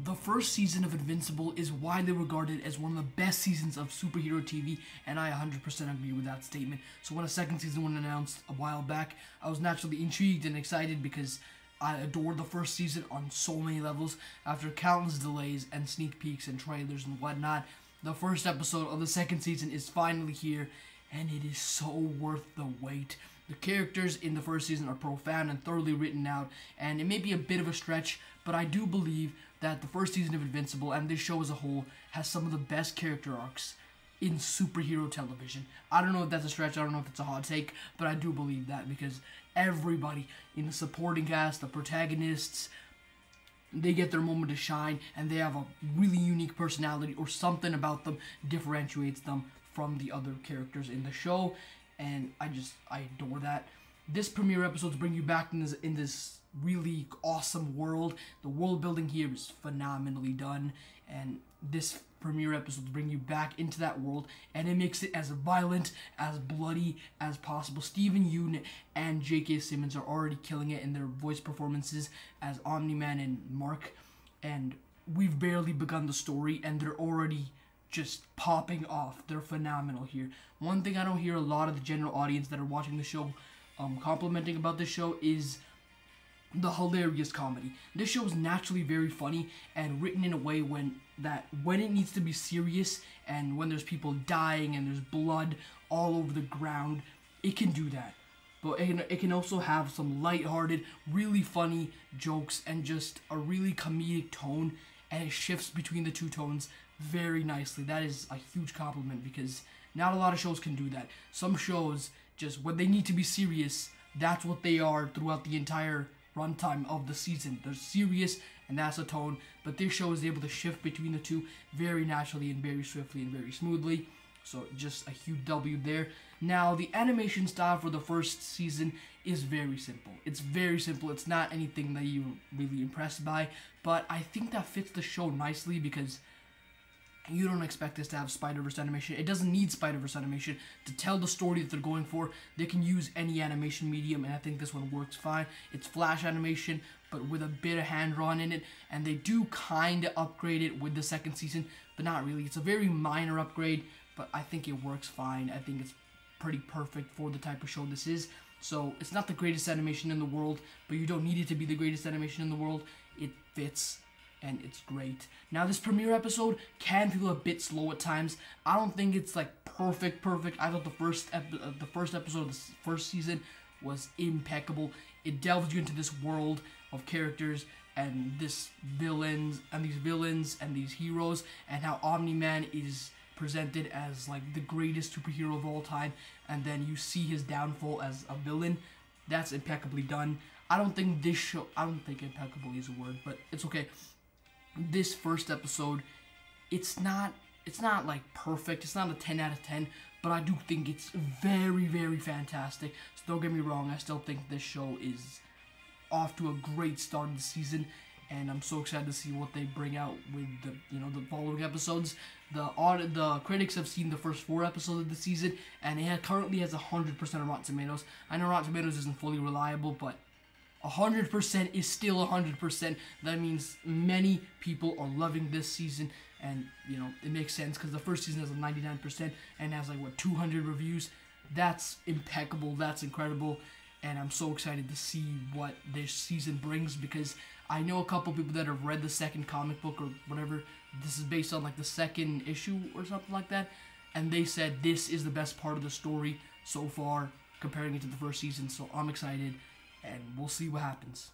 The first season of Invincible is widely regarded as one of the best seasons of superhero TV, and I 100% agree with that statement. So when a second season was announced a while back, I was naturally intrigued and excited because I adored the first season on so many levels. After countless delays and sneak peeks and trailers and whatnot, the first episode of the second season is finally here, and it is so worth the wait. The characters in the first season are profound and thoroughly written out, and it may be a bit of a stretch, but I do believe that the first season of Invincible and this show as a whole has some of the best character arcs in superhero television. I don't know if that's a stretch, I don't know if it's a hot take, but I do believe that because everybody in the supporting cast, the protagonists, they get their moment to shine, and they have a really unique personality or something about them differentiates them from the other characters in the show, and I adore that. This premiere episode to bring you back in this really awesome world. The world building here is phenomenally done, and this premiere episode to bring you back into that world, and it makes it as violent, as bloody as possible. Steven Yeun and J.K. Simmons are already killing it in their voice performances as Omni-Man and Mark, and we've barely begun the story, and they're already just popping off. They're phenomenal here. One thing I don't hear a lot of the general audience that are watching the show complimenting about this show is the hilarious comedy. This show is naturally very funny and written in a way when it needs to be serious and when there's people dying and there's blood all over the ground, it can do that. But it can also have some lighthearted, really funny jokes and just a really comedic tone, and it shifts between the two tones very nicely. That is a huge compliment because not a lot of shows can do that. Some shows, just when they need to be serious, that's what they are throughout the entire runtime of the season. They're serious, and that's a tone, but this show is able to shift between the two very naturally and very swiftly and very smoothly, so just a huge W there. Now, the animation style for the first season is very simple. It's very simple. It's not anything that you're really impressed by, but I think that fits the show nicely because you don't expect this to have Spider-Verse animation. It doesn't need Spider-Verse animation to tell the story that they're going for. They can use any animation medium, and I think this one works fine. It's Flash animation, but with a bit of hand-drawn in it, and they do kind of upgrade it with the second season, but not really. It's a very minor upgrade, but I think it works fine. I think it's pretty perfect for the type of show this is. So it's not the greatest animation in the world, but you don't need it to be the greatest animation in the world. It fits, and it's great. Now, this premiere episode can feel a bit slow at times. I don't think it's like perfect. I thought the first episode of the first season was impeccable. It delves you into this world of characters and these villains and these heroes, and how Omni-Man is presented as like the greatest superhero of all time, and then you see his downfall as a villain. That's impeccably done. I don't think impeccable is a word, but it's okay. This first episode, it's not like perfect. It's not a 10 out of 10, but I do think it's very, very fantastic. So don't get me wrong, I still think this show is off to a great start of the season, and I'm so excited to see what they bring out with the following episodes. The critics have seen the first 4 episodes of the season, and it currently has 100% of Rotten Tomatoes. I know Rotten Tomatoes isn't fully reliable, but 100% is still 100%. That means many people are loving this season, and it makes sense because the first season has a 99% and has like 200 reviews. That's impeccable. That's incredible, and I'm so excited to see what this season brings because I know a couple people that have read the second comic book or whatever. This is based on like the second issue or something like that, and they said this is the best part of the story so far, comparing it to the first season. So I'm excited, and we'll see what happens.